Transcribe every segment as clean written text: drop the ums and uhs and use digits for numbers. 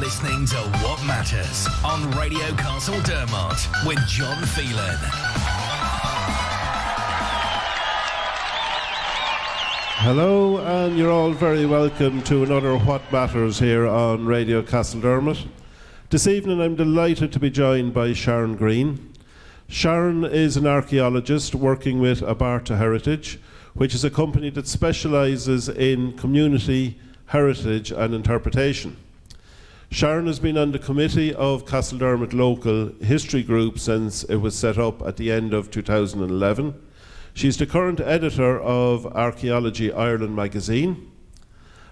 listening to What Matters on Radio Castledermot with John Phelan. Hello, and you're all very welcome to another What Matters here on Radio Castledermot. This evening I'm delighted to be joined by Sharon Greene. Sharon is an archaeologist working with Abarta Heritage, which is a company that specialises in community heritage and interpretation. Sharon has been on the committee of Castledermot Local History Group since it was set up at the end of 2011. She's the current editor of Archaeology Ireland magazine,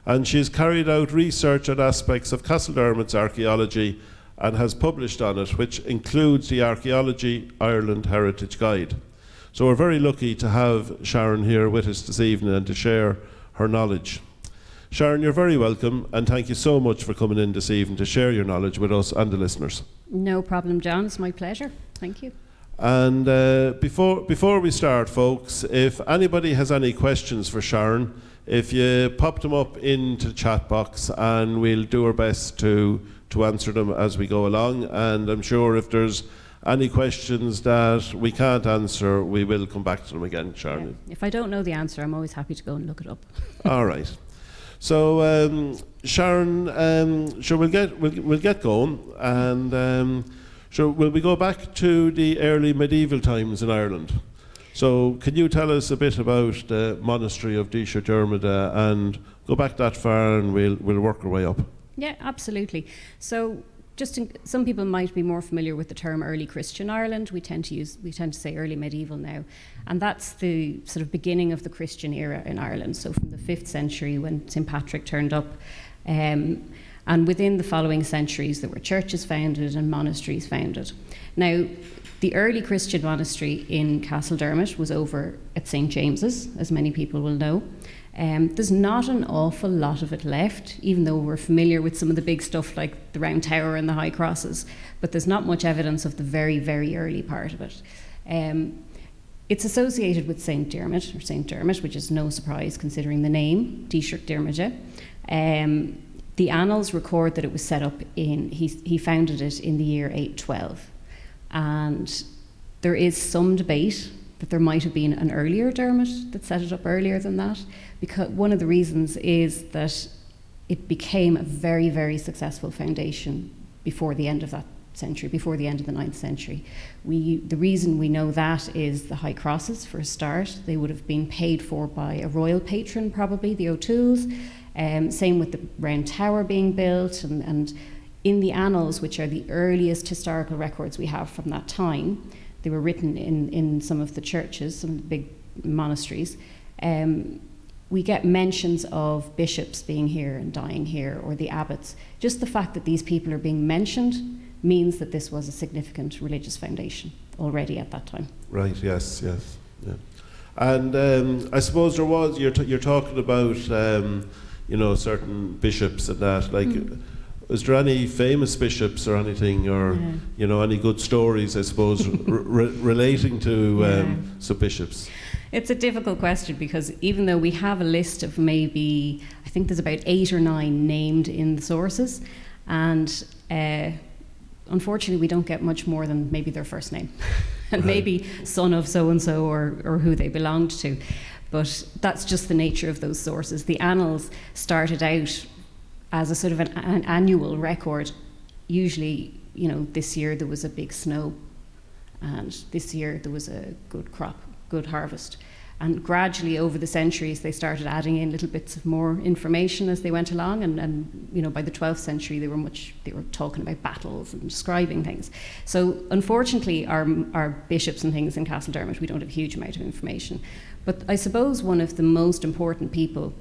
and she's carried out research on aspects of Castledermot's archaeology and has published on it, which includes the Archaeology Ireland Heritage Guide. So we're very lucky to have Sharon here with us this evening and to share her knowledge. Sharon, you're very welcome, and thank you so much for coming in this evening to share your knowledge with us and the listeners. No problem, John. It's my pleasure. Thank you. And before we start, folks, if anybody has any questions for Sharon, if you pop them up into the chat box, and we'll do our best to answer them as we go along. And I'm sure if there's any questions that we can't answer, we will come back to them again, Sharon. Yeah. If I don't know the answer, I'm always happy to go and look it up. All right. So Sharon, sure, we'll get going, and sure, will we go back to the early medieval times in Ireland? So can you tell us a bit about the monastery of Castledermot and go back that far, and we'll work our way up. Yeah, absolutely. So some people might be more familiar with the term early Christian Ireland. We tend to say early medieval now, and that's the sort of beginning of the Christian era in Ireland. So from the 5th century, when St. Patrick turned up, and within the following centuries there were churches founded and monasteries founded. Now, the early Christian monastery in Castledermot was over at St. James's, as many people will know. There's not an awful lot of it left, even though we're familiar with some of the big stuff like the Round Tower and the High Crosses, but there's not much evidence of the very, very early part of it. It's associated with St. Dermot, which is no surprise considering the name, Dísheach Diarmaide. The annals record that it was set up he founded it in the year 812. And there is some debate that there might have been an earlier Dermot that set it up earlier than that, because one of the reasons is that it became a very, very successful foundation before the end of that century, before the end of the 9th century. The reason we know that is the High Crosses, for a start. They would have been paid for by a royal patron, probably, the O'Tooles. Same with the Round Tower being built, and in the annals, which are the earliest historical records we have from that time, they were written in some of the churches, some of the big monasteries. We get mentions of bishops being here and dying here, or the abbots. Just the fact that these people are being mentioned means that this was a significant religious foundation already at that time. Right, yes. Yeah. And I suppose there was, you're talking about, certain bishops and that, is there any famous bishops or anything, or any good stories, I suppose, relating to some bishops? It's a difficult question, because even though we have a list of maybe, I think there's about 8 or 9 named in the sources, and unfortunately we don't get much more than maybe their first name, and maybe son of so-and-so or who they belonged to. But that's just the nature of those sources. The annals started out as a sort of an annual record. Usually, this year there was a big snow, and this year there was a good crop, good harvest. And gradually over the centuries they started adding in little bits of more information as they went along, and by the 12th century they were talking about battles and describing things. So unfortunately our bishops and things in Castledermot, we don't have a huge amount of information. But I suppose one of the most important people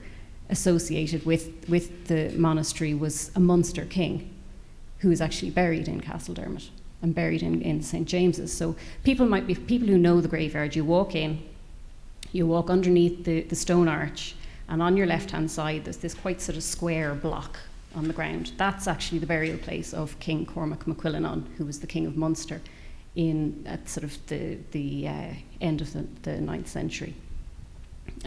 associated with the monastery was a Munster king who is actually buried in Castledermot and buried in St. James's. So people who know the graveyard, you walk in, you walk underneath the stone arch, and on your left-hand side there's this quite sort of square block on the ground. That's actually the burial place of King Cormac MacQuillenan, who was the king of Munster at sort of the end of the 9th century.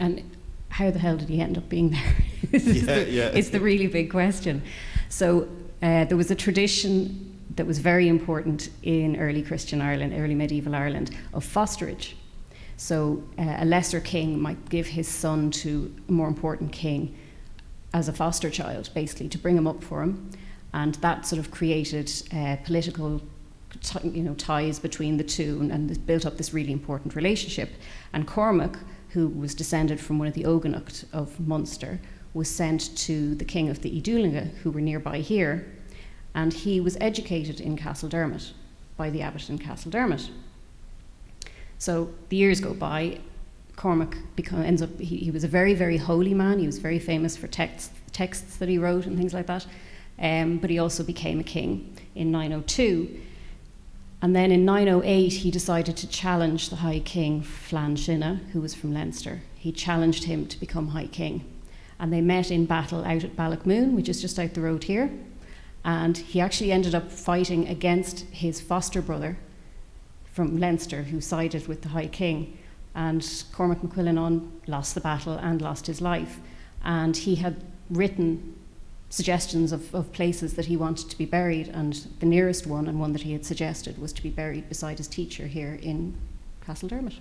And how the hell did he end up being there? Is the really big question. So there was a tradition that was very important in early Christian Ireland, early medieval Ireland, of fosterage. So a lesser king might give his son to a more important king as a foster child, basically, to bring him up for him. And that sort of created political ties between the two, and built up this really important relationship. And Cormac, who was descended from one of the Ogenacht of Munster, was sent to the king of the Idulinga, who were nearby here, and he was educated in Castledermot by the abbot in Castledermot. So the years go by. Cormac ends up, he was a very, very holy man. He was very famous for texts that he wrote and things like that. But he also became a king in 902. And then in 908, he decided to challenge the High King Flann Sinna, who was from Leinster. He challenged him to become High King. And they met in battle out at Ballachmoon, which is just out the road here. And he actually ended up fighting against his foster brother from Leinster, who sided with the High King. And Cormac MacQuillenan lost the battle and lost his life. And he had written suggestions of places that he wanted to be buried, and the nearest one, and one that he had suggested, was to be buried beside his teacher here in Castledermot.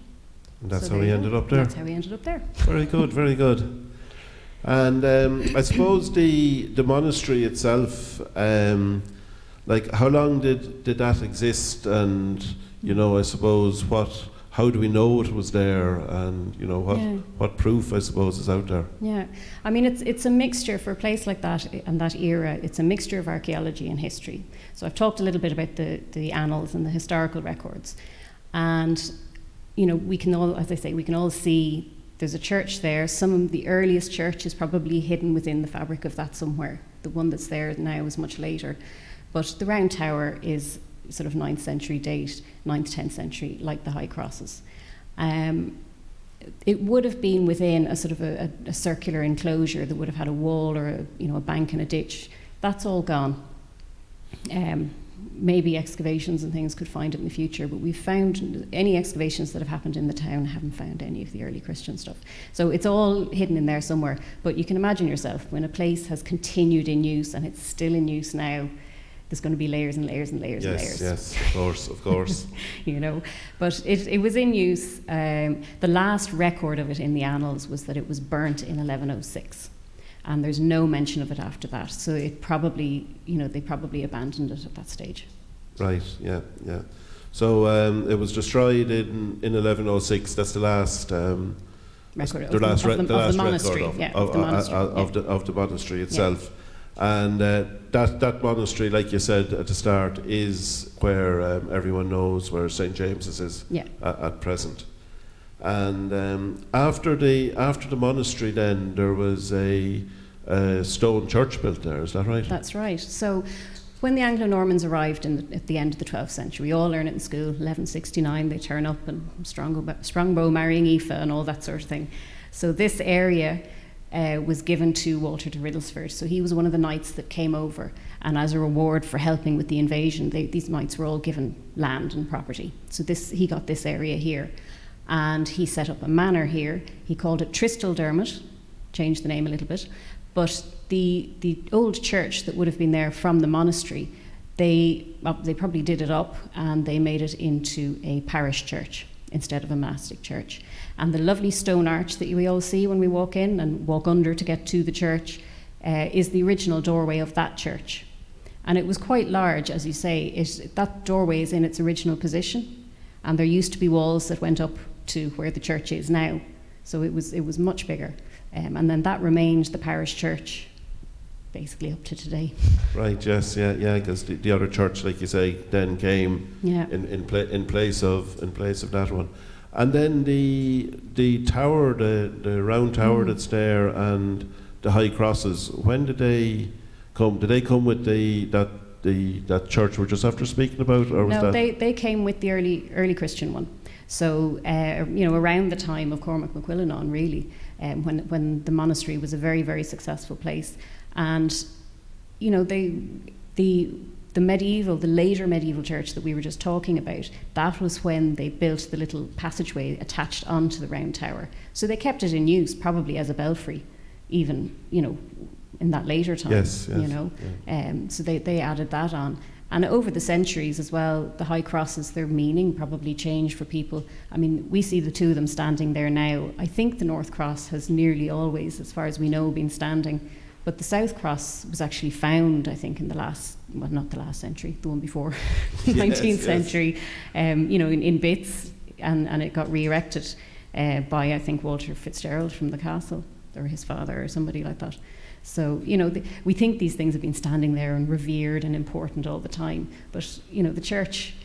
And that's how he ended up there? That's how he ended up there. Very good, very good. And I suppose the monastery itself, like how long did that exist? And, you know, I suppose how do we know it was there, and what proof, I suppose, is out there? Yeah, I mean, it's a mixture for a place like that and that era. It's a mixture of archaeology and history. So I've talked a little bit about the annals and the historical records, and we can all, as I say, we can all see there's a church there. Some of the earliest church is probably hidden within the fabric of that somewhere. The one that's there now is much later, but the round tower is sort of 9th century date, 9th, 10th century, like the high crosses. It would have been within a sort of a circular enclosure that would have had a wall or a bank and a ditch. That's all gone. Maybe excavations and things could find it in the future, but we've found any excavations that have happened in the town haven't found any of the early Christian stuff. So it's all hidden in there somewhere. But you can imagine yourself, when a place has continued in use and it's still in use now, there's going to be layers and layers and layers and layers. Yes, of course. But it was in use. The last record of it in the annals was that it was burnt in 1106, and there's no mention of it after that. So it probably, they probably abandoned it at that stage. Right. Yeah. So it was destroyed in 1106. That's the last record of the monastery. Of the monastery itself. Yeah. And that monastery, like you said at the start, is where everyone knows where St. James's is at present. And after the monastery, then there was a stone church built there. Is that right? That's right. So when the Anglo-Normans arrived at the end of the 12th century, we all learn it in school. 1169, they turn up, and Strongbow marrying Aoife and all that sort of thing. So this area was given to Walter de Riddlesford. So he was one of the knights that came over, and as a reward for helping with the invasion, these knights were all given land and property. So he got this area here, and he set up a manor here. He called it Castledermot, changed the name a little bit, but the old church that would have been there from the monastery, they probably did it up and they made it into a parish church instead of a monastic church. And the lovely stone arch that we all see when we walk in and walk under to get to the church is the original doorway of that church. And it was quite large, as you say. That doorway is in its original position, and there used to be walls that went up to where the church is now. So it was much bigger. And then that remained the parish church basically up to today. Right, yes, yeah, because the other church, like you say, then came in place of that one. And then the tower, the round tower that's there, and the high crosses, when did they come? Did they come with that church we're just after speaking about, or was no? They came with the early Christian one. So around the time of Cormac MacQuillenan, really, when the monastery was a very, very successful place, and the later medieval church that we were just talking about, that was when they built the little passageway attached onto the round tower. So they kept it in use, probably as a belfry, even, in that later time. Yes, yes, you know. So they added that on. And over the centuries as well, the high crosses, their meaning probably changed for people. I mean, we see the two of them standing there now. I think the North Cross has nearly always, as far as we know, been standing. But the South Cross was actually found, I think, in the last, well, not the last century, the one before, 19th century, you know, in bits, and it got re-erected by, I think, Walter Fitzgerald from the castle, or his father, or somebody like that. So, you know, we think these things have been standing there and revered and important all the time. But, you know, the church,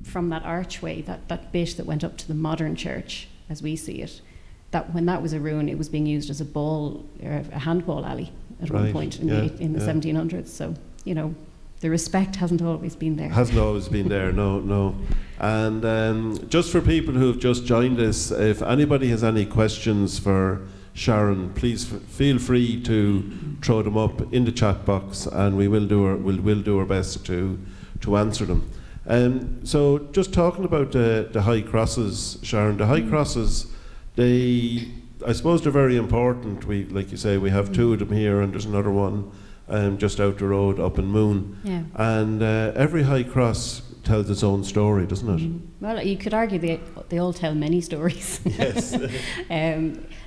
from that archway, that bit that went up to the modern church, as we see it, that when that was a ruin, it was being used as a handball alley at one point in the 1700s. So, you know, the respect hasn't always been there. Hasn't always been there, no. And just for people who have just joined us, if anybody has any questions for Sharon, please feel free to throw them up in the chat box, and we will do our best to answer them. So just talking about the high crosses, Sharon, the high crosses, I suppose they're very important. We, like you say, we have two of them here, and there's another one just out the road up in Moon. Yeah. And every high cross tells its own story, doesn't it? Well, you could argue they all tell many stories. Yes.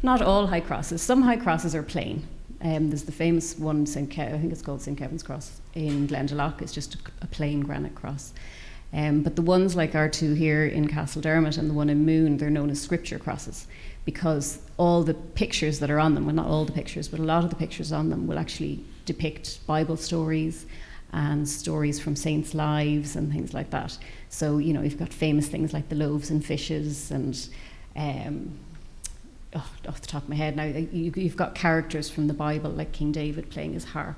Not all high crosses. Some high crosses are plain. There's the famous one, I think it's called St. Kevin's Cross in Glendalough. It's just a plain granite cross. But the ones like our two here in Castledermot and the one in Moon, they're known as scripture crosses, because all the pictures that are on them, well, not all the pictures, but a lot of the pictures on them will actually depict Bible stories and stories from saints' lives and things like that. So, you know, you've got famous things like the loaves and fishes, and off the top of my head now, you've got characters from the Bible like King David playing his harp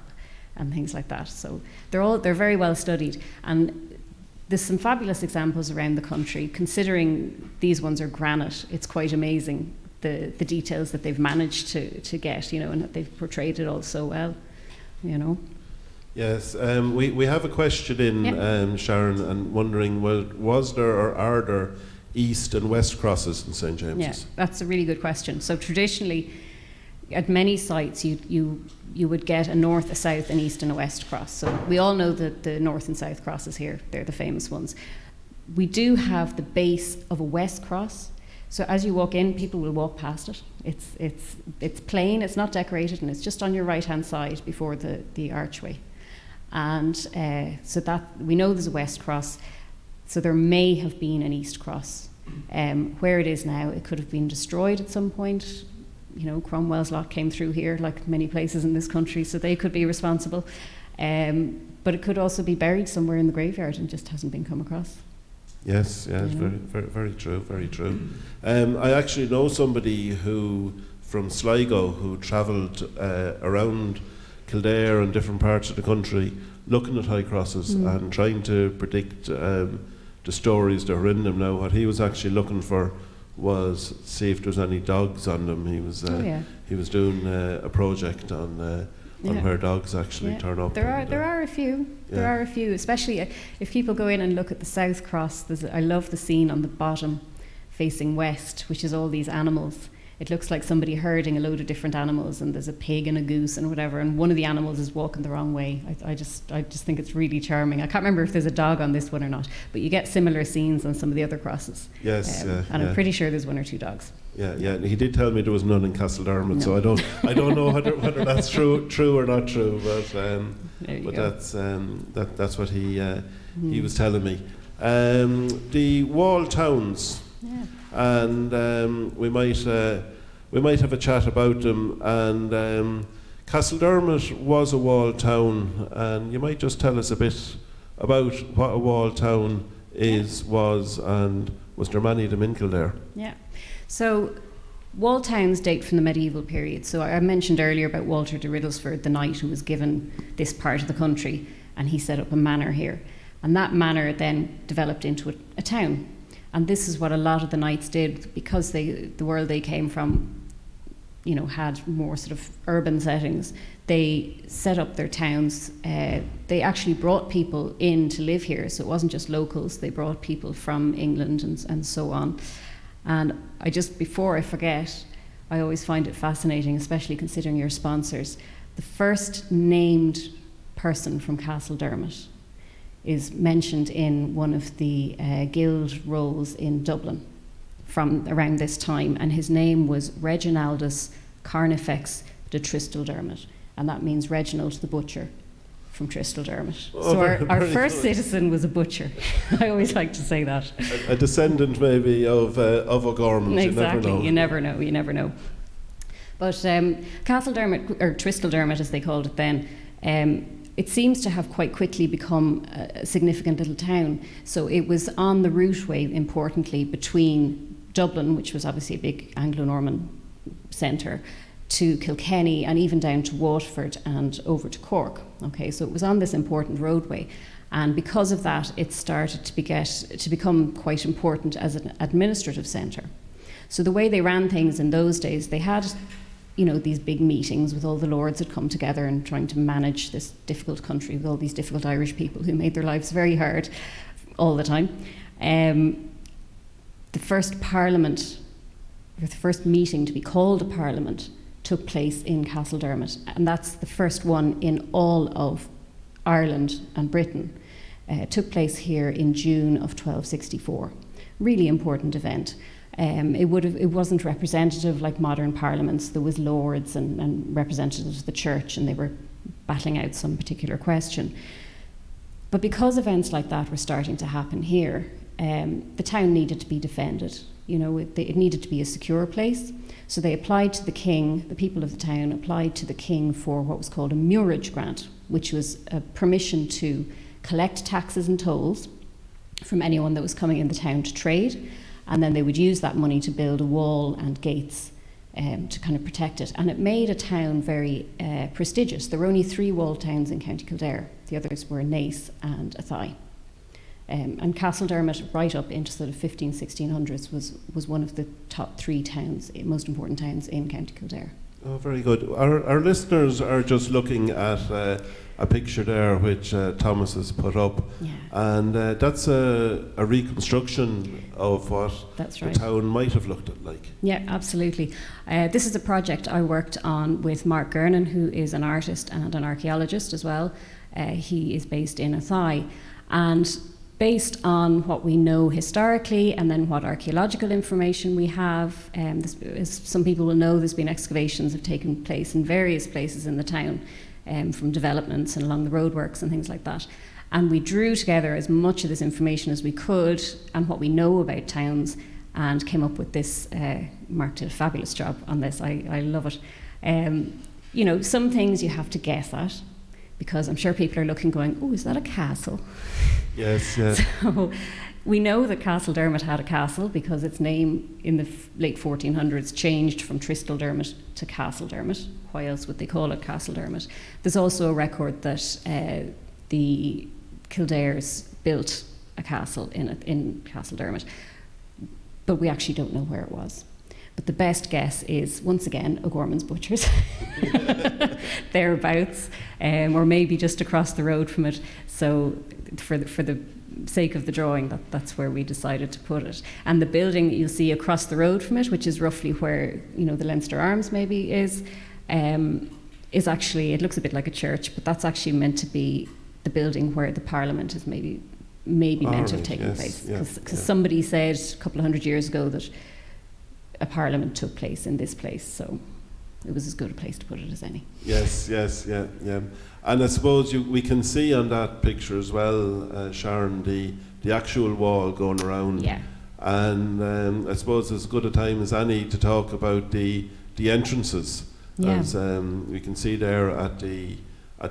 and things like that. So they're very well studied, and there's some fabulous examples around the country. Considering these ones are granite, it's quite amazing the details that they've managed to get, you know, and that they've portrayed it all so well, you know. Yes, we have a question in, Sharon, and wondering, was there or are there east and west crosses in St. James's? Yeah, that's a really good question. So traditionally, at many sites, you would get a north, a south, an east and a west cross. So we all know that the north and south crosses here, they're the famous ones. We do have the base of a west cross. So as you walk in, people will walk past it. It's plain, it's not decorated, and it's just on your right-hand side before the archway. And so that we know there's a west cross, so there may have been an east cross. Where it is now, it could have been destroyed at some point. You know, Cromwell's lot came through here, like many places in this country, so they could be responsible. But it could also be buried somewhere in the graveyard and just hasn't been come across. Yes, very true, very true. I actually know somebody who, from Sligo, who travelled around Kildare and different parts of the country looking at high crosses and trying to predict the stories that are in them. Now, what he was actually looking for was see if there's any dogs on them. He was doing a project on where dogs actually turn up. There are a few. There are a few, especially if people go in and look at the South Cross. I love the scene on the bottom facing west, which is all these animals. It looks like somebody herding a load of different animals, and there's a pig and a goose and whatever, and one of the animals is walking the wrong way. I just think it's really charming. I can't remember if there's a dog on this one or not, but you get similar scenes on some of the other crosses. Yes, and I'm pretty sure there's one or two dogs. Yeah. He did tell me there was none in Castledermot, so I don't know whether that's true or not true, but that's what he was telling me. The wall towns. Yeah. And we might have a chat about them. And Castledermot was a walled town, and you might just tell us a bit about what a walled town was, and was there many of them in Kildare? Yeah. So walled towns date from the medieval period. So I mentioned earlier about Walter de Riddlesford, the knight who was given this part of the country, and he set up a manor here. And that manor then developed into a town. And this is what a lot of the knights did, because the world they came from, you know, had more sort of urban settings. They set up their towns. They actually brought people in to live here, so it wasn't just locals. They brought people from England and so on. And before I forget, I always find it fascinating, especially considering your sponsors. the first named person from Castledermot is mentioned in one of the guild rolls in Dublin from around this time, and his name was Reginaldus Carnifex de Tristeldermot, and that means Reginald the Butcher from Tristeldermot. Oh, so our very first good. citizen was a butcher. I always like to say that. A descendant maybe of O'Gorman. Exactly, you never know. you never know. But Castledermot, or Tristeldermot as they called it then, it seems to have quite quickly become a significant little town. So it was on the routeway, importantly, between Dublin, which was obviously a big Anglo-Norman centre, to Kilkenny and even down to Waterford and over to Cork. Okay, so it was on this important roadway. And because of that, it started to become quite important as an administrative centre. So the way they ran things in those days, they had, these big meetings with all the lords that come together and trying to manage this difficult country with all these difficult Irish people who made their lives very hard all the time. The first parliament, or the first meeting to be called a parliament, took place in Castledermot, and that's the first one in all of Ireland and Britain. It took place here in June of 1264. Really important event. It wasn't representative like modern parliaments. There was lords and representatives of the church, and they were battling out some particular question. But because events like that were starting to happen here, the town needed to be defended. It needed to be a secure place. So they applied to the king, the people of the town applied to the king for what was called a murage grant, which was a permission to collect taxes and tolls from anyone that was coming in the town to trade, and then they would use that money to build a wall and gates to kind of protect it. And it made a town very prestigious. There were only 3 walled towns in County Kildare. The others were Naas and Athy. And Castledermot, right up into sort of 1600s, was one of the top 3 towns, most important towns in County Kildare. Oh, very good. Our listeners are just looking at a picture there which Thomas has put up, and that's a reconstruction of what That's the right. town might have looked like. Yeah, absolutely. This is a project I worked on with Mark Gernon, who is an artist and an archaeologist as well. He is based in Athy, and based on what we know historically and then what archaeological information we have, as some people will know, there's been excavations have taken place in various places in the town, from developments and along the roadworks and things like that. And we drew together as much of this information as we could and what we know about towns, and came up with this. Mark did a fabulous job on this. I love it. Some things you have to guess at, because I'm sure people are looking going, oh, is that a castle? Yes, yeah. So we know that Castledermot had a castle because its name in the late 1400s changed from Tristeldermot to Castledermot. Why else would they call it Castledermot? There's also a record that the Kildares built a castle in Castledermot, but we actually don't know where it was. But the best guess is, once again, O'Gorman's Butchers, thereabouts, or maybe just across the road from it. So for the sake of the drawing, that's where we decided to put it. And the building that you'll see across the road from it, which is roughly where the Leinster Arms maybe is actually, it looks a bit like a church, but that's actually meant to be the building where the Parliament is maybe meant to have taken place. Because somebody said a couple of 100 years ago that a parliament took place in this place, so it was as good a place to put it as any. Yes, yeah. And I suppose we can see on that picture as well, Sharon, the actual wall going around. Yeah. And I suppose as good a time as any to talk about the entrances. Yeah. As we can see there at the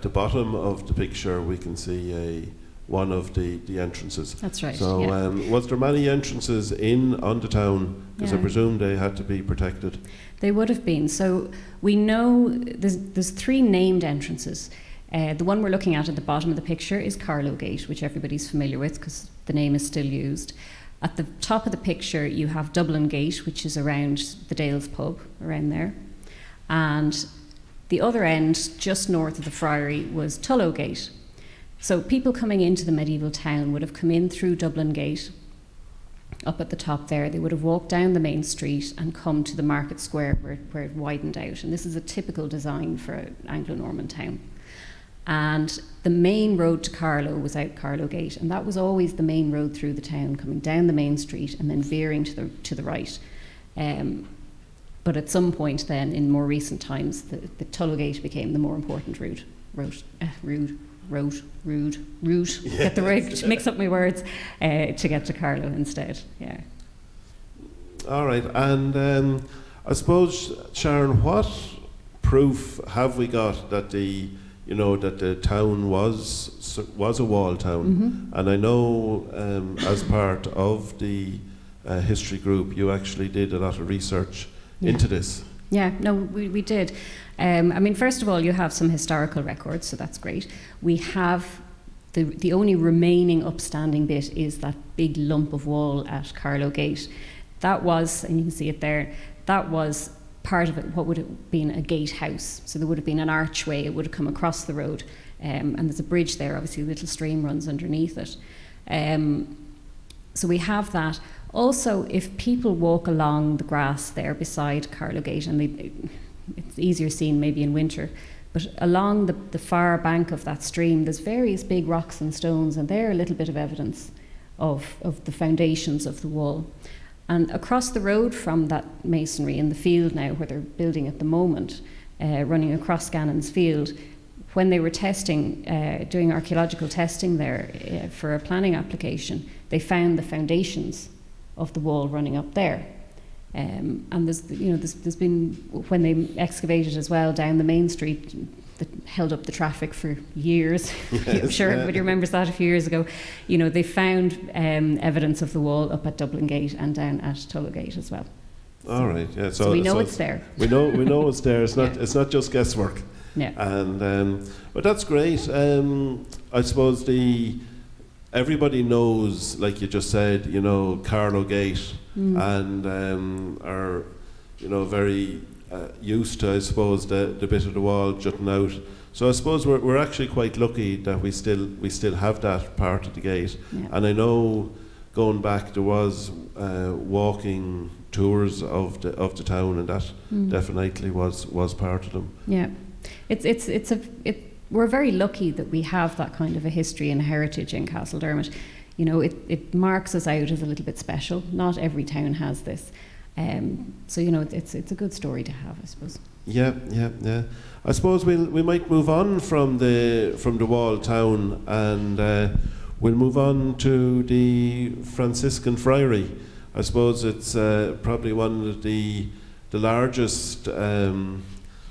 bottom of the picture, we can see one of the entrances. That's right. So was there many entrances on the town? Because I presume they had to be protected. They would have been. So we know there's 3 named entrances. The one we're looking at the bottom of the picture is Carlow Gate, which everybody's familiar with because the name is still used. At the top of the picture you have Dublin Gate, which is around the Dales pub, around there. And the other end, just north of the Friary, was Tullow Gate. So people coming into the medieval town would have come in through Dublin Gate, up at the top there, they would have walked down the main street and come to the market square where it widened out. And this is a typical design for an Anglo-Norman town. And the main road to Carlow was out Carlow Gate, and that was always the main road through the town, coming down the main street and then veering to the right. But at some point then, in more recent times, the Tullow Gate became the more important route. Get the right, mix up my words, to get to Carlow instead. Yeah. All right, and I suppose, Sharon, what proof have we got that the town was a walled town? Mm-hmm. And I know, as part of the history group, you actually did a lot of research into this. Yeah, no, we did. I mean, first of all, you have some historical records, so that's great. We have the only remaining upstanding bit is that big lump of wall at Carlow Gate. That was, and you can see it there, that was part of it, what would have been a gatehouse. So there would have been an archway, it would have come across the road, and there's a bridge there, obviously a little stream runs underneath it. So we have that. Also, if people walk along the grass there beside Carlow Gate, and it's easier seen maybe in winter, but along the far bank of that stream, there's various big rocks and stones, and they're a little bit of evidence of the foundations of the wall. And across the road from that masonry in the field now, where they're building at the moment, running across Scannon's Field, when they were testing, doing archaeological testing there for a planning application, they found the foundations of the wall running up there. And there's been, when they excavated as well down the main street, that held up the traffic for years. Yes, I'm sure everybody remembers that a few years ago. They found evidence of the wall up at Dublin Gate and down at Tullow Gate as well. All right, yeah. So we know it's there. We know it's there. It's not. It's not just guesswork. Yeah. And but that's great. I suppose everybody knows, like you just said, Carlow Gate, and are very used to, I suppose, the bit of the wall jutting out. So I suppose we're actually quite lucky that we still have that part of the gate. Yeah. And I know, going back, there was walking tours of the town, and that definitely was part of them. Yeah, we're very lucky that we have that kind of a history and heritage in Castledermot. It marks us out as a little bit special. Not every town has this. So it's a good story to have, I suppose. Yeah. I suppose we might move on from the walled town, and we'll move on to the Franciscan friary. I suppose it's probably one of the largest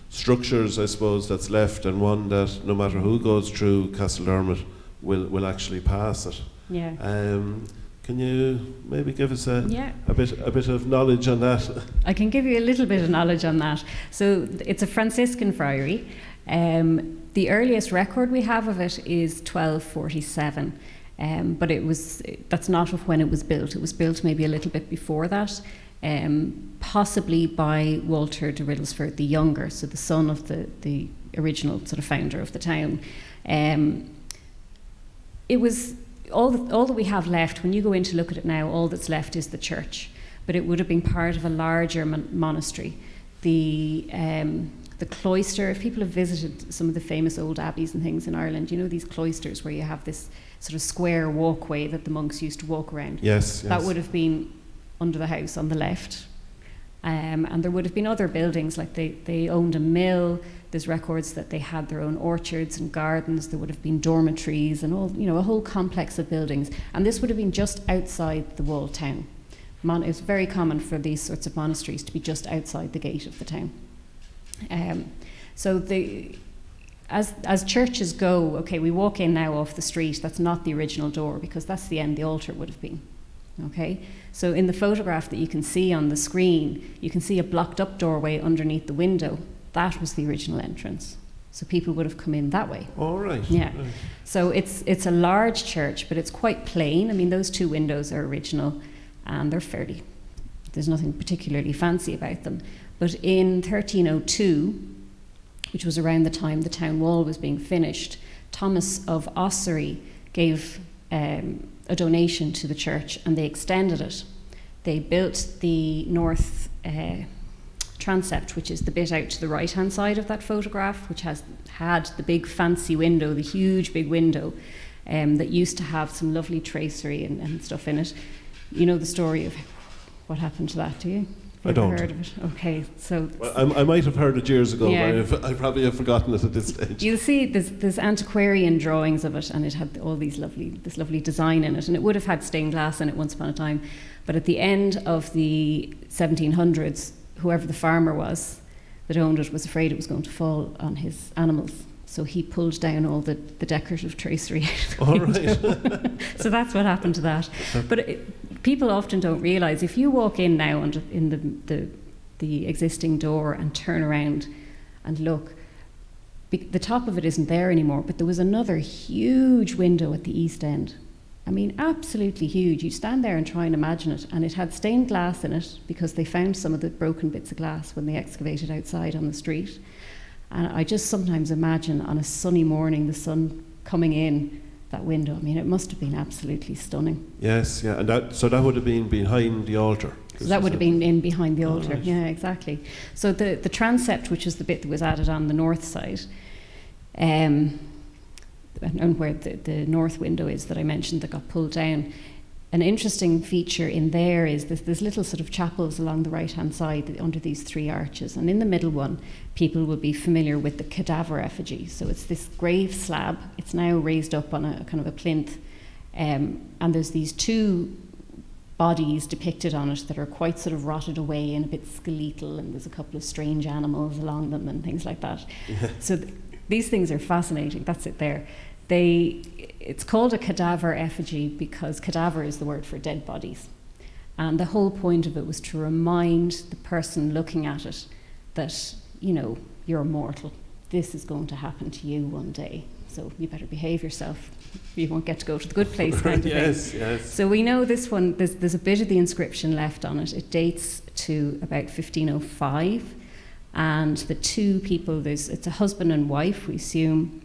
structures, I suppose, that's left, and one that no matter who goes through Castledermot will actually pass it. Yeah. Can you maybe give us a bit of knowledge on that? I can give you a little bit of knowledge on that. So it's a Franciscan friary. The earliest record we have of it is 1247, but that's not of when it was built. It was built maybe a little bit before that, possibly by Walter de Riddlesford the Younger, so the son of the original sort of founder of the town. It was all that we have left. When you go in to look at it now, all that's left is the church, but it would have been part of a larger monastery. The cloister, if people have visited some of the famous old abbeys and things in Ireland, these cloisters where you have this sort of square walkway that the monks used to walk around. Yes. That would have been under the house on the left. And there would have been other buildings, like they owned a mill. There's records that they had their own orchards and gardens. There would have been dormitories and all, a whole complex of buildings. And this would have been just outside the walled town. It's very common for these sorts of monasteries to be just outside the gate of the town. So as churches go, okay, we walk in now off the street. That's not the original door, because that's the end the altar would have been. Okay, so in the photograph that you can see on the screen, you can see a blocked up doorway underneath the window. That was the original entrance. So people would have come in that way. All right. Yeah. So it's a large church, but it's quite plain. I mean, those two windows are original, and there's nothing particularly fancy about them. But in 1302, which was around the time the town wall was being finished, Thomas of Ossory gave a donation to the church, and they extended it. they built the north transept, which is the bit out to the right-hand side of that photograph, which had the big fancy window, the huge big window, that used to have some lovely tracery and stuff in it. You know the story of what happened to that, do you? I don't. Heard of it? Okay, so... Well, I might have heard it years ago, Yeah. but I probably have forgotten it at this stage. You'll see there's antiquarian drawings of it, and it had all this lovely design in it, and it would have had stained glass in it once upon a time. But at the end of the 1700s, whoever the farmer was that owned it was afraid it was going to fall on his animals. So he pulled down all the decorative tracery out of the window. Right. So that's what happened to that. But people often don't realise, if you walk in now in the existing door and turn around and look, the top of it isn't there anymore, but there was another huge window at the east end. I mean, absolutely huge. You stand there and try and imagine it, and it had stained glass in it because they found some of the broken bits of glass when they excavated outside on the street. And I just sometimes imagine on a sunny morning, the sun coming in that window. I mean, it must have been absolutely stunning. Yes, yeah, and that would have been behind the altar. So that would have been in behind the altar. Right. Yeah, exactly. So the transept, which is the bit that was added on the north side, and where the north window is that I mentioned that got pulled down. An interesting feature in there is there's little sort of chapels along the right-hand side under these three arches, and in the middle one, people will be familiar with the cadaver effigy. So it's this grave slab. It's now raised up on a kind of a plinth, and there's these two bodies depicted on it that are quite sort of rotted away and a bit skeletal, and there's a couple of strange animals along them and things like that. Yeah. So these things are fascinating. That's it there. It's called a cadaver effigy because cadaver is the word for dead bodies. And the whole point of it was to remind the person looking at it that, you know, you're mortal. This is going to happen to you one day. So you better behave yourself. You won't get to go to the good place kind of Yes, thing. yes. So we know this one, there's a bit of the inscription left on it. It dates to about 1505. And the two people, it's a husband and wife, we assume.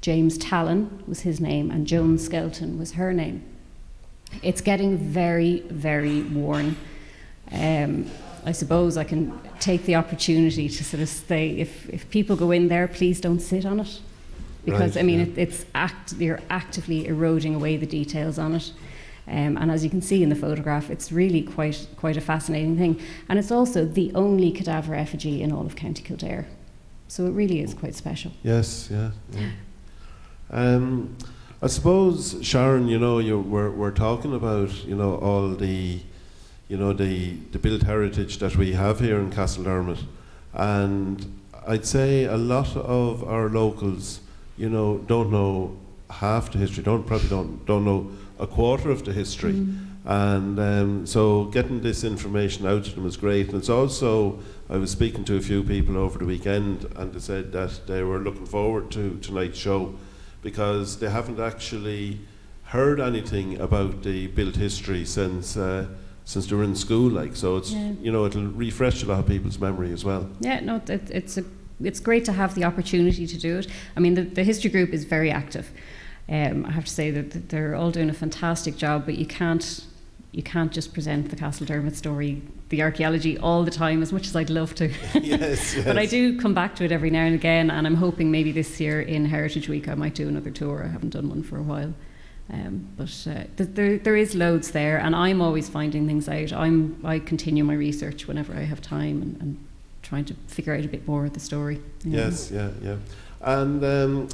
James Talon was his name and Joan Skelton was her name. It's getting very, very worn. I suppose I can take the opportunity to sort of say, if people go in there, please don't sit on it. Because, Right, I mean, yeah. you're actively eroding away the details on it. And as you can see in the photograph, it's really quite a fascinating thing. And it's also the only cadaver effigy in all of County Kildare. So it really is quite special. Yes, yeah. I suppose, Sharon, you know, we're talking about, you know, all the, you know, the built heritage that we have here in Castledermot, and I'd say a lot of our locals, you know, don't know half the history, probably don't know a quarter of the history, and so getting this information out to them is great. And it's also, I was speaking to a few people over the weekend, and they said that they were looking forward to tonight's show, because they haven't actually heard anything about the built history since they were in school, like, so it's, Yeah. you know, it'll refresh a lot of people's memory as well. Yeah, no, it's great to have the opportunity to do it. I mean, the history group is very active. I have to say that they're all doing a fantastic job, but you can't just present the Castledermot story, the archaeology, all the time, as much as I'd love to. Yes. But I do come back to it every now and again, and I'm hoping maybe this year in Heritage Week I might do another tour. I haven't done one for a while. But there is loads there, and I'm always finding things out. I continue my research whenever I have time and trying to figure out a bit more of the story. You know. Yes, yeah. And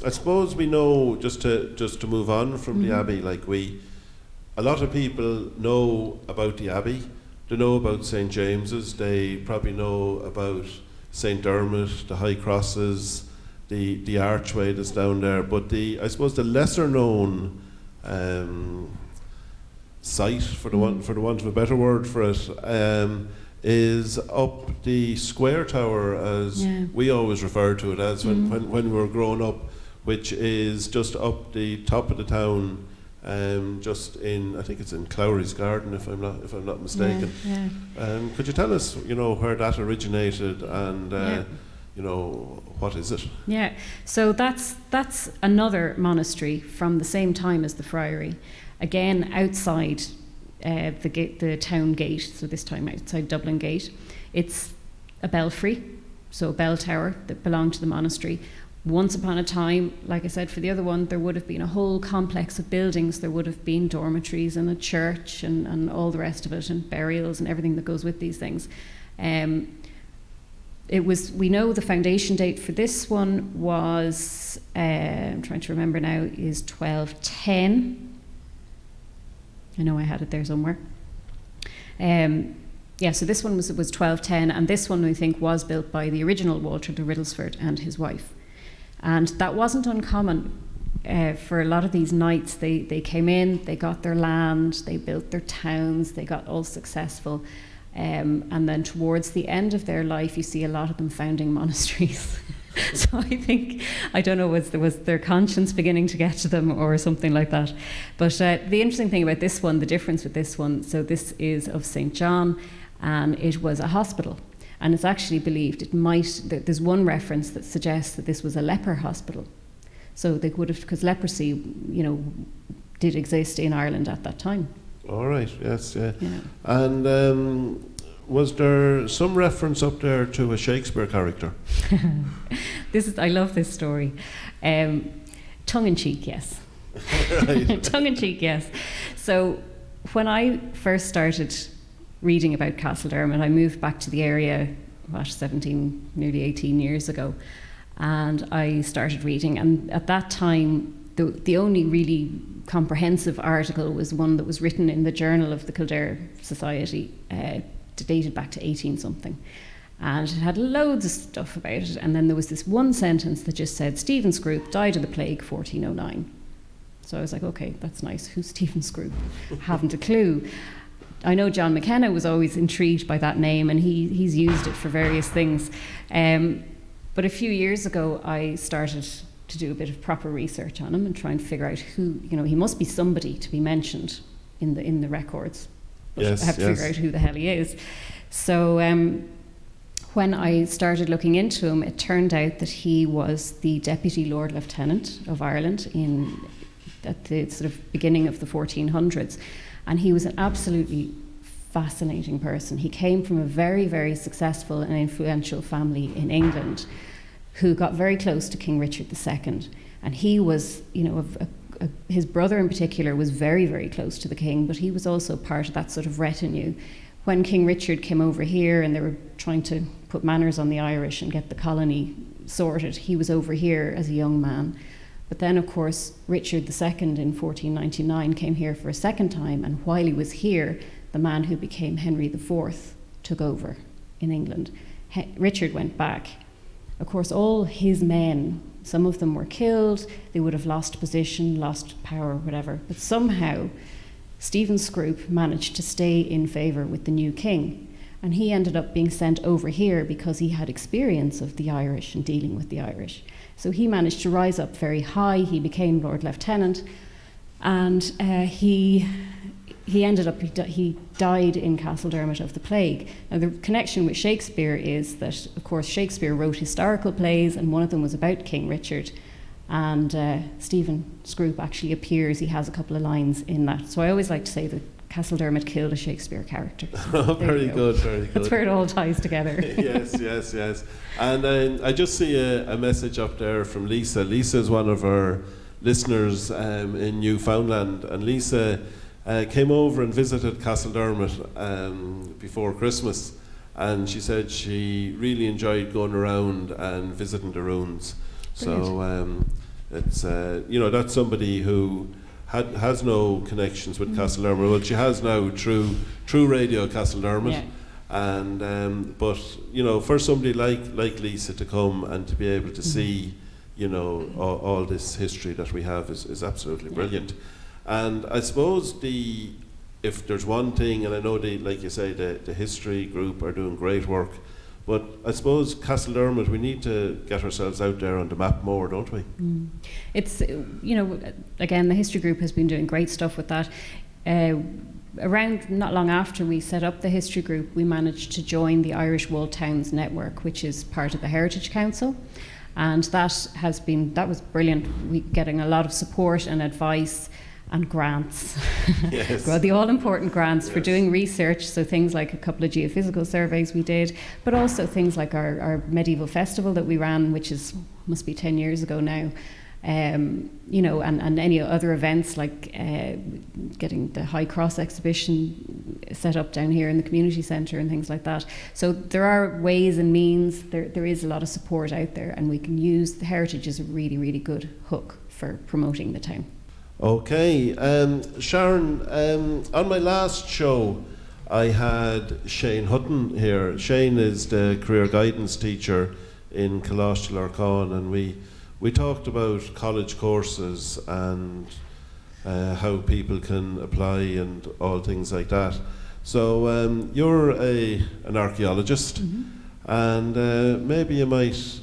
I suppose we know, just to move on from the Abbey, like a lot of people know about the Abbey. They know about St. James's. They probably know about St. Dermot, the High Crosses, the archway that's down there. But I suppose the lesser known site, for the want of a better word for it, is up the square tower, as we always refer to it as when we were growing up, which is just up the top of the town. Just I think it's in Clowry's Garden, if I'm not mistaken. Yeah. Could you tell us, you know, where that originated and you know, what is it? Yeah, so that's another monastery from the same time as the friary. Again, outside the town gate, so this time outside Dublin Gate. It's a belfry, so a bell tower that belonged to the monastery. Once upon a time, like I said, for the other one, there would have been a whole complex of buildings. There would have been dormitories and a church and all the rest of it, and burials and everything that goes with these things. We know the foundation date for this one was, I'm trying to remember now, is 1210. I know I had it there somewhere. So this one was 1210, and this one, I think, was built by the original Walter de Riddlesford and his wife. And that wasn't uncommon for a lot of these knights. They came in, they got their land, they built their towns, they got all successful. And then towards the end of their life, you see a lot of them founding monasteries. So I don't know, was their conscience beginning to get to them or something like that. But the interesting thing about this one, the difference with this one, so this is of St. John, and it was a hospital. And it's actually believed there's one reference that suggests that this was a leper hospital. So they would have, because leprosy, did exist in Ireland at that time. All right, yes, yeah. Yeah. And was there some reference up there to a Shakespeare character? I love this story. Tongue-in-cheek, yes. Right. Tongue-in-cheek, yes. So when I first started reading about Castledermot, I moved back to the area, 17, nearly 18 years ago, and I started reading. And at that time, the only really comprehensive article was one that was written in the Journal of the Kildare Society, dated back to 18-something. And it had loads of stuff about it. And then there was this one sentence that just said, Stephen Scroop died of the plague 1409. So I was like, okay, that's nice. Who's Stephen Scroop? Haven't a clue. I know John McKenna was always intrigued by that name, and he's used it for various things. But a few years ago, I started to do a bit of proper research on him and try and figure out who, he must be somebody to be mentioned in the records. But yes, I have to figure out who the hell he is. So when I started looking into him, it turned out that he was the Deputy Lord Lieutenant of Ireland at the sort of beginning of the 1400s. And he was an absolutely fascinating person. He came from a very, very successful and influential family in England who got very close to King Richard II. And he was, his brother in particular was very, very close to the king, but he was also part of that sort of retinue. When King Richard came over here and they were trying to put manners on the Irish and get the colony sorted, he was over here as a young man. But then, of course, Richard II in 1499 came here for a second time, and while he was here, the man who became Henry IV took over in England. Richard went back. Of course, all his men, some of them were killed, they would have lost position, lost power, whatever. But somehow, Stephen Scroop managed to stay in favour with the new king. And he ended up being sent over here because he had experience of the Irish and dealing with the Irish. So he managed to rise up very high. He became Lord Lieutenant, and he died in Castledermot of the plague. Now the connection with Shakespeare is that, of course, Shakespeare wrote historical plays, and one of them was about King Richard, and Stephen Scroop actually appears. He has a couple of lines in that. So I always like to say that Castledermot killed a Shakespeare character. So very good, very good. That's where it all ties together. yes. And I just see a message up there from Lisa. Lisa is one of our listeners in Newfoundland, and Lisa came over and visited Castledermot before Christmas, and she said she really enjoyed going around and visiting the ruins. Brilliant. So it's that's somebody who has no connections with Castledermot. Well, she has now through Radio Castledermot. Yeah. And but for somebody like Lisa to come and to be able to see all this history that we have is absolutely brilliant. And I suppose if there's one thing, and I know like you say, the history group are doing great work, but I suppose Castledermot, we need to get ourselves out there on the map more, don't we? It's again, the history group has been doing great stuff with that. Around not long after we set up the history group, we managed to join the Irish Walled Towns Network, which is part of the Heritage Council, and that was brilliant. We getting a lot of support and advice, and grants. Yes. Well, the all-important grants for Yes. doing research, so things like a couple of geophysical surveys we did, but also things like our medieval festival that we ran, which must be 10 years ago now. You know, and any other events like getting the High Cross exhibition set up down here in the community centre and things like that. So there are ways and means, there is a lot of support out there, and we can use the heritage as a really, really good hook for promoting the town. Okay, Sharon, on my last show I had Shane Hutton here. Shane is the career guidance teacher in Castledermot, and we talked about college courses and how people can apply and all things like that. So you're an archaeologist, and maybe you might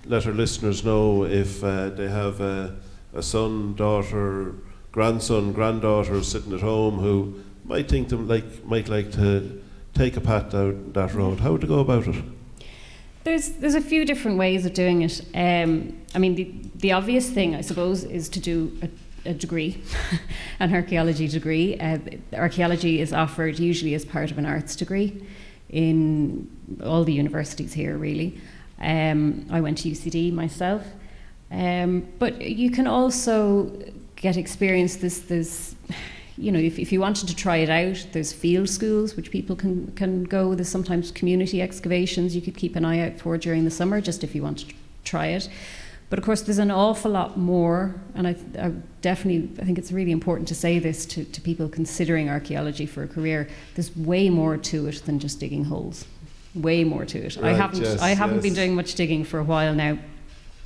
let our listeners know if they have a son, daughter, grandson, granddaughter sitting at home who might think might like to take a path down that road. How to go about it? There's a few different ways of doing it. I mean, the obvious thing, I suppose, is to do a degree, an archaeology degree. Archaeology is offered usually as part of an arts degree in all the universities here, really. I went to UCD myself. But you can also get experience. There's you know, if you wanted to try it out, there's field schools which people can go. There's sometimes community excavations you could keep an eye out for during the summer, just if you want to try it. But of course, there's an awful lot more, and I think it's really important to say this to people considering archaeology for a career. There's way more to it than just digging holes. Way more to it. Right, I haven't been doing much digging for a while now,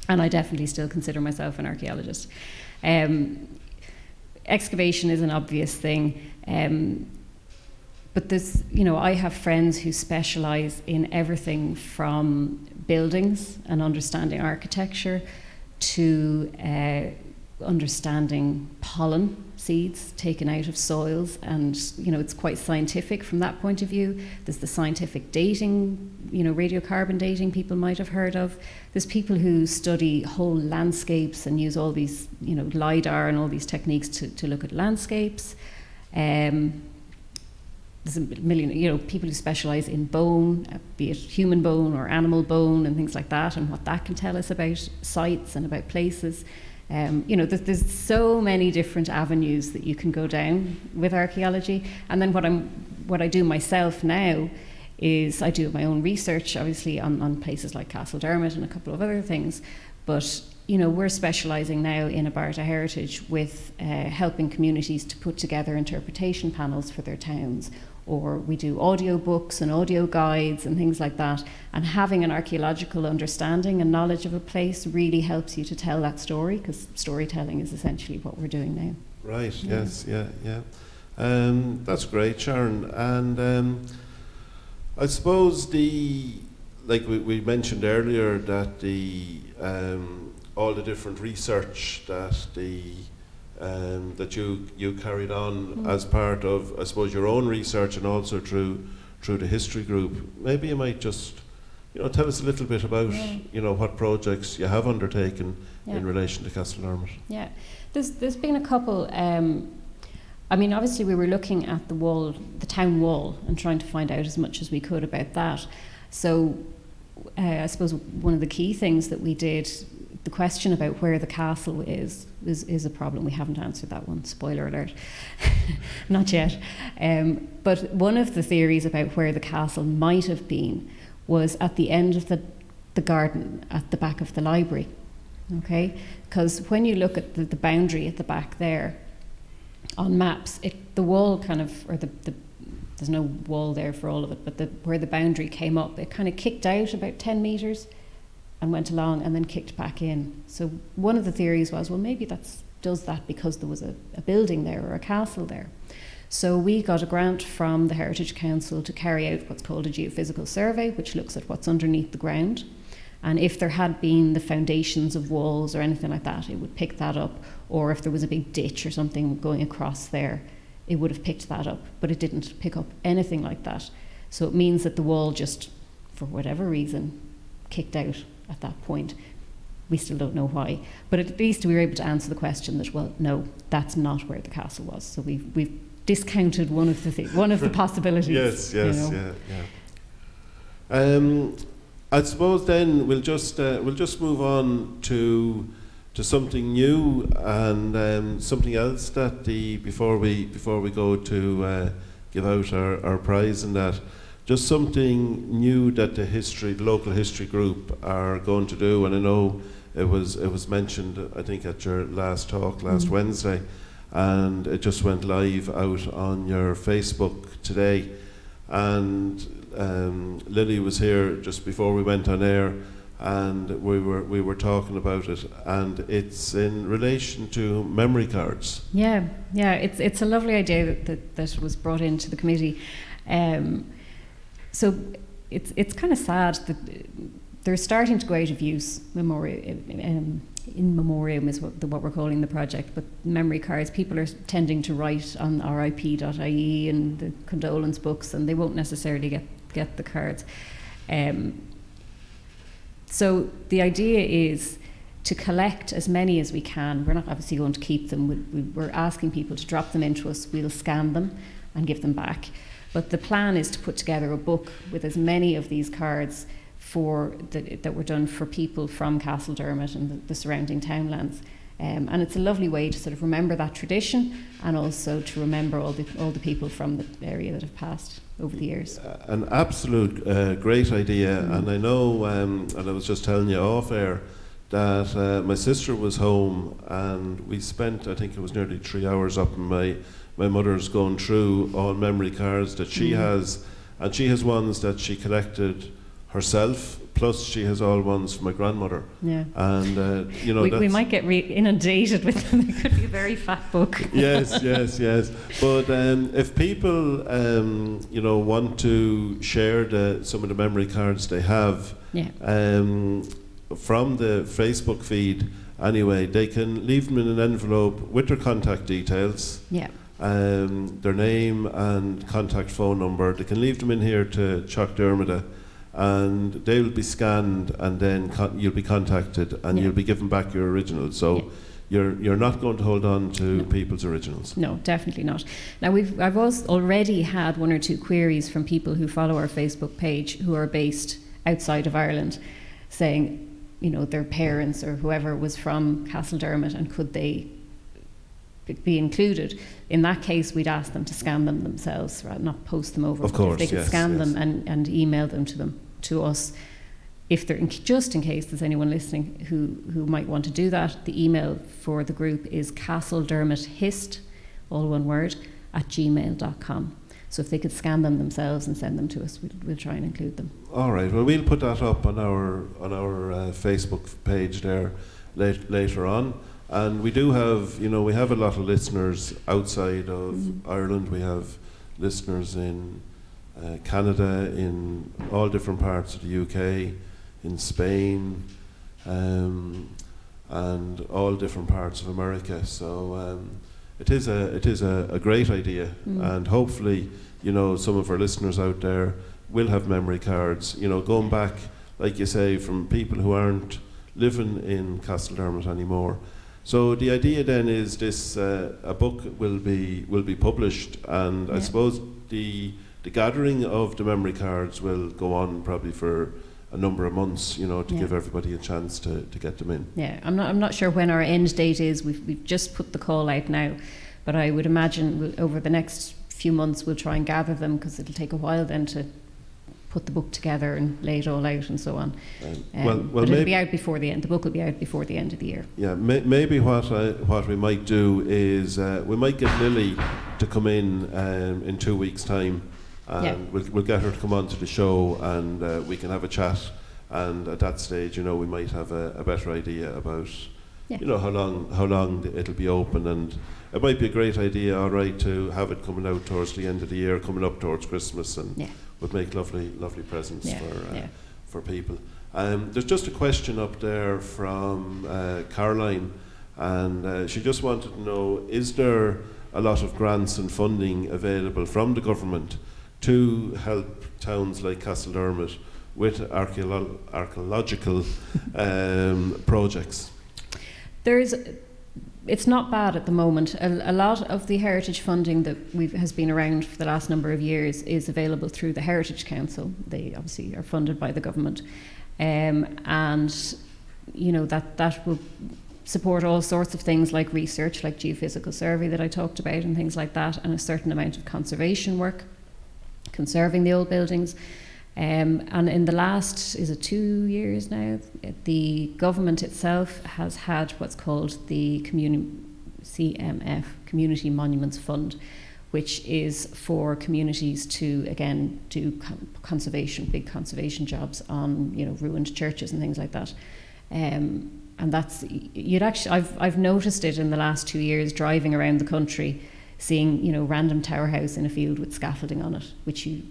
and I definitely still consider myself an archaeologist. Excavation is an obvious thing, but there's, you know, I have friends who specialise in everything from buildings and understanding architecture to understanding pollen seeds taken out of soils, and you know, it's quite scientific from that point of view. There's the scientific dating, you know, radiocarbon dating people might have heard of. There's people who study whole landscapes and use all these, you know, LiDAR and all these techniques to look at landscapes. There's a million, you know, people who specialise in bone, be it human bone or animal bone and things like that, and what that can tell us about sites and about places. You know, there's so many different avenues that you can go down with archaeology. And then what I do myself now is I do my own research, obviously, on places like Castledermot and a couple of other things. But, you know, we're specialising now in Abarta Heritage with helping communities to put together interpretation panels for their towns. Or we do audio books and audio guides and things like that. And having an archaeological understanding and knowledge of a place really helps you to tell that story, because storytelling is essentially what we're doing now. Right, yes, yeah. That's great, Sharon. And I suppose like we mentioned earlier, that all the different research that that you carried on as part of, I suppose, your own research, and also through the history group. Maybe you might just, you know, tell us a little bit about, you know, what projects you have undertaken in relation to Castledermot. Yeah, there's been a couple. I mean, obviously we were looking at the town wall, and trying to find out as much as we could about that. So I suppose one of the key things that we did, the question about where the castle is a problem. We haven't answered that one, spoiler alert. Not yet. But one of the theories about where the castle might have been was at the end of the garden at the back of the library. Okay? Because when you look at the boundary at the back there, on maps, the wall kind of, or there's no wall there for all of it, but where the boundary came up, it kind of kicked out about 10 metres and went along and then kicked back in. So one of the theories was, well, maybe does that because there was a building there or a castle there. So we got a grant from the Heritage Council to carry out what's called a geophysical survey, which looks at what's underneath the ground. And if there had been the foundations of walls or anything like that, it would pick that up. Or if there was a big ditch or something going across there, it would have picked that up. But it didn't pick up anything like that. So it means that the wall just, for whatever reason, kicked out at that point. We still don't know why. But at least we were able to answer the question that, well, no, that's not where the castle was. So we've discounted one of the possibilities. Yes, yeah. I suppose then we'll just move on to something new and something else that before we go to give out our prize, and that just something new that the local history group are going to do. And I know it was mentioned, I think, at your last talk last Wednesday, and it just went live out on your Facebook today. And Lily was here just before we went on air, and we were talking about it, and it's in relation to memory cards. Yeah, it's a lovely idea that was brought into the committee. So it's kind of sad that they're starting to go out of use. In memoriam is what we're calling the project, but memory cards, people are tending to write on rip.ie and the condolence books, and they won't necessarily get the cards. So the idea is to collect as many as we can. We're not obviously going to keep them. We're asking people to drop them into us. We'll scan them and give them back. But the plan is to put together a book with as many of these cards that were done for people from Castledermot and the surrounding townlands. And it's a lovely way to sort of remember that tradition, and also to remember all the people from the area that have passed over the years. An absolute great idea. And I know, and I was just telling you off air, that my sister was home, and we spent, I think it was nearly 3 hours up in my mother's going through all memory cards that she has, and she has ones that she collected herself, plus she has all ones from my grandmother. Yeah. And we might get inundated with them. It could be a very fat book. Yes. But if people want to share some of the memory cards they have, from the Facebook feed anyway, they can leave them in an envelope with their contact details. Yeah. Their name and contact phone number. They can leave them in here to Castledermot, and they will be scanned, and then you'll be contacted, and you'll be given back your originals. So you're not going to hold on to people's originals. No, definitely not. Now I've also already had one or two queries from people who follow our Facebook page who are based outside of Ireland, saying, their parents or whoever was from Castledermot, and could they be included. In that case, we'd ask them to scan them themselves, not post them over. Of course, if they could scan them and email them to us. If they're just in case there's anyone listening who might want to do that, the email for the group is castledermothist, all one word, @gmail.com. So if they could scan them themselves and send them to us, we'll try and include them. All right. Well, we'll put that up on our Facebook page there later on. And we do have, we have a lot of listeners outside of Ireland. We have listeners in Canada, in all different parts of the UK, in Spain, and all different parts of America. So it is a great idea, and hopefully, some of our listeners out there will have memory cards. Going back, like you say, from people who aren't living in Castledermot anymore. So the idea then is this: a book will be published, and I suppose the gathering of the memory cards will go on probably for a number of months, to give everybody a chance to get them in. Yeah, I'm not sure when our end date is. We've just put the call out now, but I would imagine over the next few months we'll try and gather them, because it'll take a while then to put the book together and lay it all out and so on. But it'll be out before the end. The book will be out before the end of the year. Yeah, maybe what we might do is we might get Lily to come in 2 weeks' time, and we'll get her to come on to the show, and we can have a chat. And at that stage, we might have a better idea about how long it'll be open, and it might be a great idea, all right, to have it coming out towards the end of the year, coming up towards Christmas, and would make lovely presents for people. There's just a question up there from Caroline, and she just wanted to know: is there a lot of grants and funding available from the government to help towns like Castledermot with archaeological projects? It's not bad at the moment. A lot of the heritage funding that has been around for the last number of years is available through the Heritage Council. They obviously are funded by the government, and that will support all sorts of things like research, like geophysical survey that I talked about, and things like that, and a certain amount of conservation work, conserving the old buildings. And in the last, is it 2 years now, the government itself has had what's called the CMF, Community Monuments Fund, which is for communities to, again, do conservation, big conservation jobs on, ruined churches and things like that. And that's, I've noticed it in the last 2 years driving around the country, seeing, random tower house in a field with scaffolding on it, which you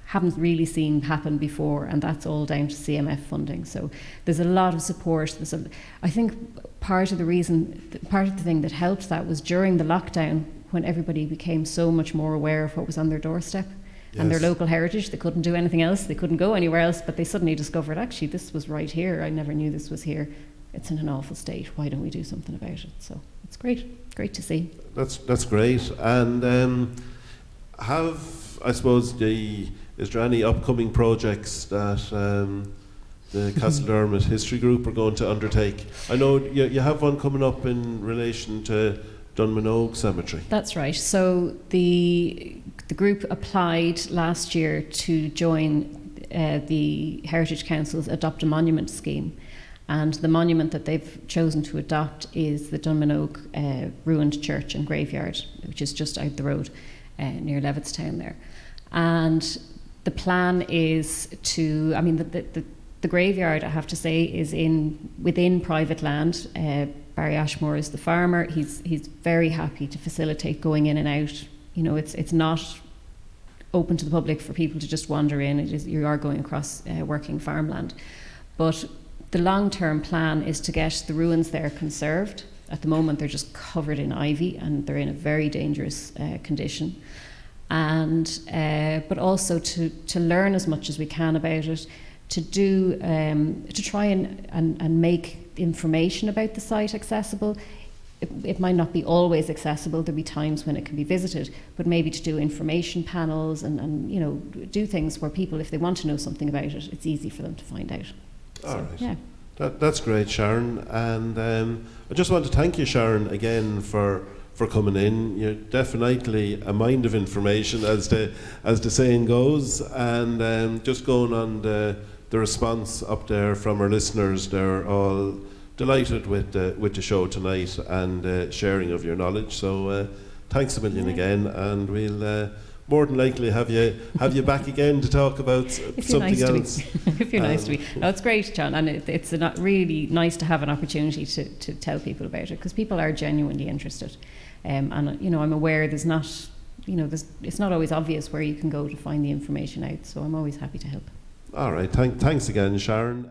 haven't really seen happen before, and that's all down to CMF funding. So there's a lot of support. I think part of the thing that helped that was during the lockdown, when everybody became so much more aware of what was on their doorstep. Yes. And their local heritage. They couldn't do anything else, they couldn't go anywhere else, but they suddenly discovered, actually, this was right here, I never knew this was here. It's in an awful state, why don't we do something about it? So it's great to see. That's great. And is there any upcoming projects that the Castledermot History Group are going to undertake? I know you have one coming up in relation to Dunmanogue Cemetery. That's right. So the group applied last year to join the Heritage Council's Adopt a Monument scheme. And the monument that they've chosen to adopt is the Dunmanogue ruined church and graveyard, which is just out the road near Levittstown there. And the plan is to, the graveyard, I have to say, is within private land. Barry Ashmore is the farmer. He's very happy to facilitate going in and out. It's not open to the public for people to just wander in. You are going across working farmland. But the long-term plan is to get the ruins there conserved. At the moment, they're just covered in ivy and they're in a very dangerous condition. And but also to learn as much as we can about it, to try and make information about the site accessible. It might not be always accessible. There'll be times when it can be visited, but maybe to do information panels and do things where people, if they want to know something about it, it's easy for them to find out. All right. Yeah. That's great, Sharon. And I just want to thank you, Sharon, again for coming in. You're definitely a mind of information, as the saying goes. And just going on the response up there from our listeners, they're all delighted with the show tonight and sharing of your knowledge. So thanks a million again, and we'll more than likely have you back again to talk about something else. If you're nice to me. No, it's great, John, and it's really nice to have an opportunity to tell people about it, because people are genuinely interested. And I'm aware it's not always obvious where you can go to find the information out, so I'm always happy to help. All right, thanks again, Sharon.